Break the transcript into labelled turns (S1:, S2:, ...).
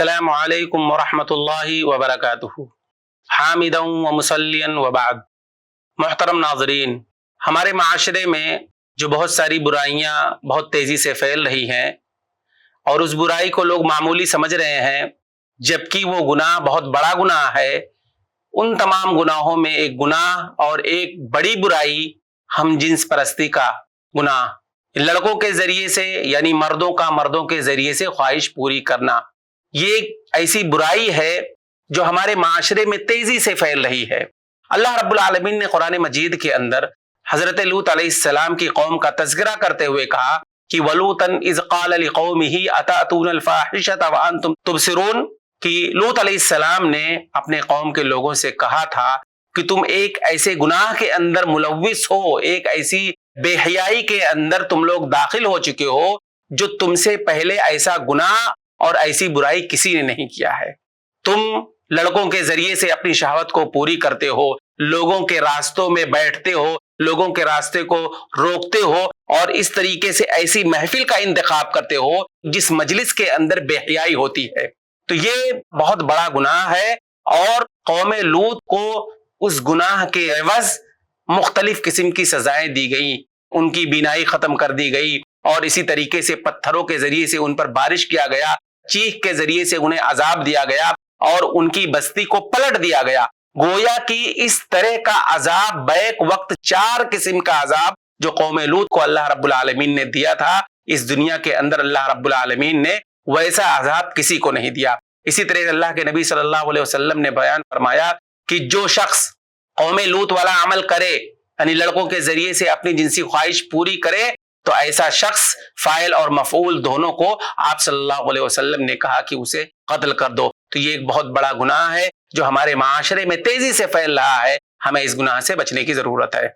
S1: अस्सलामु अलैकुम वरहमतुल्लाहि वबरकातुहू। हामिदन व मुसल्लियन व बाद। मोहतरम नाज़रीन, हमारे माशरे में जो बहुत सारी बुराइयां बहुत तेज़ी से फैल रही हैं और उस बुराई को लोग मामूली समझ रहे हैं, जबकि वो गुनाह बहुत बड़ा गुनाह है। उन तमाम गुनाहों में एक गुनाह और एक बड़ी बुराई हम जिन्स परस्ती का गुनाह, लड़कों के जरिए से यानी मर्दों का मर्दों के जरिए से ख्वाहिश पूरी करना, ये एक ऐसी बुराई है जो हमारे माशरे में तेजी से फैल रही है। अल्लाह रब्बुल आलमीन ने कुरान मजीद के अंदर हजरत लूत अलैहिस्सलाम की कौम का तज़किरा करते हुए कहा कि वलूतन इज़ क़ाल लिक़ौमिही अतातूनल फ़ाहिशता व अंतुम तुबसिरून, कि लूत अलैहिस्सलाम ने अपने कौम के लोगों से कहा था कि तुम एक ऐसे गुनाह के अंदर मुलव्विस हो, एक ऐसी बेहयाई के अंदर तुम लोग दाखिल हो चुके हो जो तुमसे पहले ऐसा गुनाह और ऐसी बुराई किसी ने नहीं किया है। तुम लड़कों के जरिए से अपनी शहवत को पूरी करते हो, लोगों के रास्तों में बैठते हो, लोगों के रास्ते को रोकते हो और इस तरीके से ऐसी महफिल का इंतखाब करते हो जिस मजलिस के अंदर बेहयाई होती है। तो ये बहुत बड़ा गुनाह है और कौम लूत को उस गुनाह के एवज मुख्तलिफ किस्म की सजाएं दी गई, उनकी बीनाई खत्म कर दी गई और इसी तरीके से पत्थरों के जरिए से उन पर बारिश किया गया, चीख के जरिए से उन्हें अजाब दिया गया और उनकी बस्ती को पलट दिया गया। गोया कि इस तरह का अजाब बैक वक्त 4 किस्म का अजाब जो कौम लूत को अल्लाह रब्बुल आलमीन ने दिया था, इस दुनिया के अंदर अल्लाह रब्बुल आलमीन ने वैसा अजाब किसी को नहीं दिया। इसी तरह अल्लाह के नबी सल्लल्लाहु अलैहि वसल्लम ने बयान फरमाया कि जो शख्स कौम लूत वाला अमल करे, यानी लड़कों के जरिए से अपनी जिनसी ख्वाहिश पूरी करे, तो ऐसा शख्स फाइल और मफूल दोनों को आप सल्लल्लाहु अलैहि वसल्लम ने कहा कि उसे कत्ल कर दो। तो ये एक बहुत बड़ा गुनाह है जो हमारे माशरे में तेजी से फैल रहा है। हमें इस गुनाह से बचने की जरूरत है।